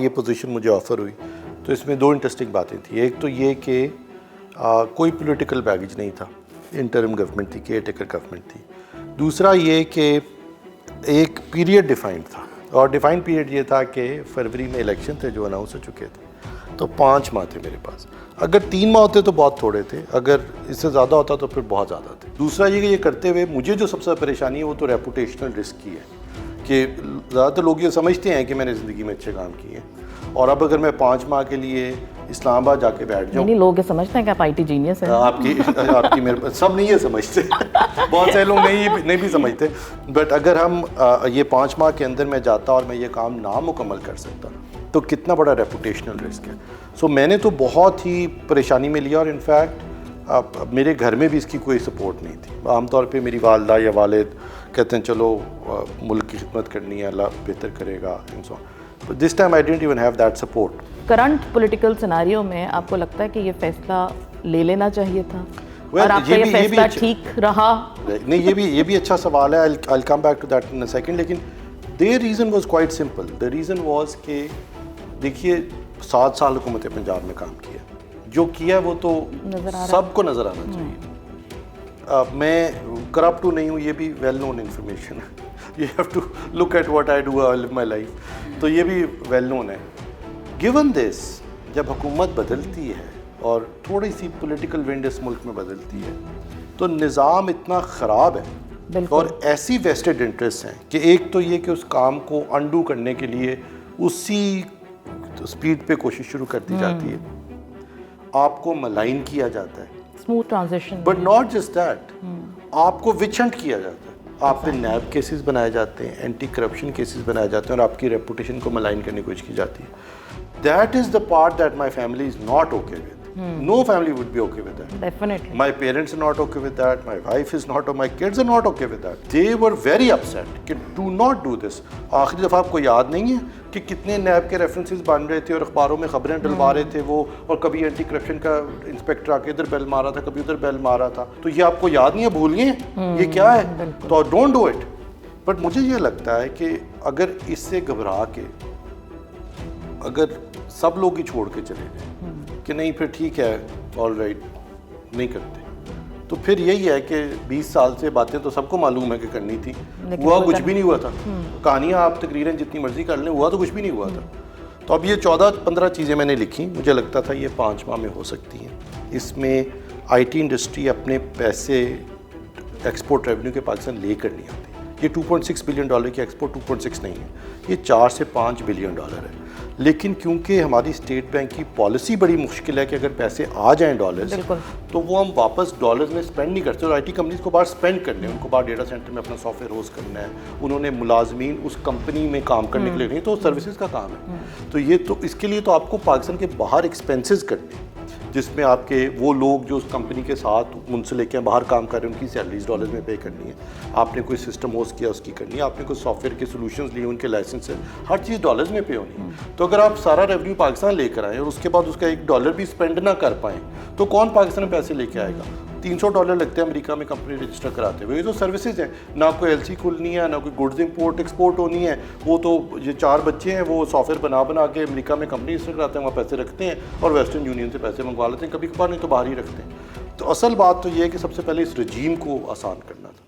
یہ پوزیشن مجھے آفر ہوئی تو اس میں دو انٹرسٹنگ باتیں تھیں. ایک تو یہ کہ کوئی پولیٹیکل بیگیج نہیں تھا, انٹرم گورنمنٹ تھی, کیئر ٹیکر گورنمنٹ تھی. دوسرا یہ کہ ایک پیریڈ ڈیفائنڈ تھا, اور ڈیفائنڈ پیریڈ یہ تھا کہ فروری میں الیکشن تھے جو اناؤنس ہو چکے تھے, تو 5 ماہ تھے میرے پاس. اگر 3 ماہ ہوتے تو بہت تھوڑے تھے, اگر اس سے زیادہ ہوتا تو پھر بہت زیادہ تھے. دوسرا یہ کہ یہ کرتے ہوئے مجھے جو سب سے پریشانی ہے وہ تو ریپوٹیشنل رسک کی ہے کہ زیادہ تر لوگ یہ سمجھتے ہیں کہ میں نے زندگی میں اچھے کام کیے ہیں, اور اب اگر میں 5 ماہ کے لیے اسلام آباد جا کے بیٹھ جاؤں. نہیں, لوگ یہ سمجھتے ہیں کہ آپ آئی ٹی جینیس ہیں. آپ کی میرے سب نہیں یہ سمجھتے, بہت سے لوگ نہیں بھی سمجھتے. بٹ اگر ہم یہ 5 ماہ کے اندر میں جاتا اور میں یہ کام نامکمل کر سکتا تو کتنا بڑا ریپوٹیشنل رسک ہے. سو میں نے تو بہت ہی پریشانی میں لیا, اور انفیکٹ میرے گھر میں بھی اس کی کوئی سپورٹ نہیں تھی. عام طور پہ میری والدہ یا والد کہتے ہیں چلو ملک کی خدمت کرنی ہے, اللہ بہتر کرے گا. This time I didn't even have that support. Current political scenario میں آپ کو لگتا ہے کہ یہ فیصلہ لے لینا چاہیے تھا, اور آپ کا یہ فیصلہ ٹھیک رہا؟ نہیں, یہ بھی اچھا سوال ہے. I'll come back to that in a second. لیکن their reason was quite simple. The reason was کہ دیکھیے 7 سال حکومت پنجاب میں کام کیا, جو کیا وہ تو سب کو نظر آنا چاہیے. میں کرپٹ نہیں ہوں, یہ بھی ویل نون انفارمیشن ہے. You have to look at what I do, I live my life. تو یہ بھی ویل نون ہے. Given this, جب حکومت بدلتی ہے اور تھوڑی سی پولیٹیکل ونڈ اس ملک میں بدلتی ہے تو نظام اتنا خراب ہے, اور ایسی ویسٹڈ انٹرسٹ ہیں کہ ایک تو یہ کہ اس کام کو انڈو کرنے کے لیے اسی سپیڈ پہ کوشش شروع کر دی جاتی ہے, آپ کو ملائن کیا جاتا ہے, smooth transition. But not just that, آپ کو وچ ہنٹ کیا جاتا ہے, آپ پہ نیب کیسز بنائے جاتے ہیں, اینٹی کرپشن کیسز بنائے جاتے ہیں, اور آپ کی ریپوٹیشن کو ملائن کرنے کی کوشش کی جاتی ہے. That is the part that my family is not okay with. No family would be okay with that. Definitely. My parents are not okay with that. My wife is not, my kids are not okay with that. They were very upset کہ do not do this. آخری دفعہ آپ کو یاد نہیں ہے کہ کتنے نیب کے ریفرنسز بن رہے تھے اور اخباروں میں خبریں ڈلوا رہے تھے وہ, اور کبھی اینٹی کرپشن کا انسپیکٹر آ کے ادھر بیل مارا تھا, کبھی ادھر بیل مارا تھا. تو یہ آپ کو یاد نہیں ہے, بھول گئے یہ کیا ہے, تو ڈونٹ ڈو اٹ. بٹ مجھے یہ لگتا ہے کہ اگر اس سے گھبرا کے اگر سب لوگ ہی چھوڑ کے چلے گئے کہ نہیں پھر ٹھیک ہے آل رائٹ نہیں کرتے, تو پھر یہی ہے کہ 20 سال سے باتیں تو سب کو معلوم ہے کہ کرنی تھی, ہوا کچھ بھی نہیں ہوا تھا. کہانیاں آپ تقریراً جتنی مرضی کر لیں, ہوا تو کچھ بھی نہیں ہوا تھا. تو اب یہ 14-15 چیزیں میں نے لکھی, مجھے لگتا تھا یہ 5 ماہ میں ہو سکتی ہیں. اس میں آئی ٹی انڈسٹری اپنے پیسے ایکسپورٹ ریونیو کے پاکستان لے کر نہیں آتی. یہ $2.6 بلین کی ایکسپورٹ 2.6 نہیں ہے, یہ 4 سے 5 بلین ہے. لیکن کیونکہ ہماری اسٹیٹ بینک کی پالیسی بڑی مشکل ہے کہ اگر پیسے آ جائیں ڈالرز تو وہ ہم واپس ڈالرز میں اسپینڈ نہیں کرتے, اور آئی ٹی کمپنیز کو باہر اسپینڈ کرنے ہیں, ان کو باہر ڈیٹا سینٹر میں اپنا سافٹ ویئر ہوسٹ کرنا ہے, انہوں نے ملازمین اس کمپنی میں کام کرنے کے لیے نہیں, تو سروسز کا کام ہے. تو یہ تو اس کے لیے تو آپ کو پاکستان کے باہر ایکسپینسز کرنے ہیں, جس میں آپ کے وہ لوگ جو اس کمپنی کے ساتھ منسلک ہیں, باہر کام کر رہے ہیں, ان کی سیلریز ڈالرز میں پے کرنی ہے. آپ نے کوئی سسٹم ہوسٹ کیا اس کی کرنی ہے, آپ نے کوئی سافٹ ویئر کے سولوشنز لیے, ان کے لائسنس ہے, ہر چیز ڈالرز میں پے ہونی ہے. تو اگر آپ سارا ریونیو پاکستان لے کر آئیں اور اس کے بعد اس کا $1 بھی اسپینڈ نہ کر پائیں تو کون پاکستان میں پیسے لے کے آئے گا؟ $300 لگتے ہیں امریکہ میں کمپنی رجسٹر کراتے ہوئے. یہ تو سروسز ہیں, نہ کوئی LC کھلنی ہے, نہ کوئی گڈز امپورٹ ایکسپورٹ ہونی ہے. وہ تو یہ 4 بچے ہیں, وہ سافٹ ویئر بنا کے امریکہ میں کمپنی رجسٹر کراتے ہیں, وہاں پیسے رکھتے ہیں اور ویسٹرن یونین سے پیسے منگوا لیتے ہیں, کبھی کبھار نہیں تو باہر ہی رکھتے ہیں. تو اصل بات تو یہ ہے کہ سب سے پہلے اس رجیم کو آسان کرنا تھا.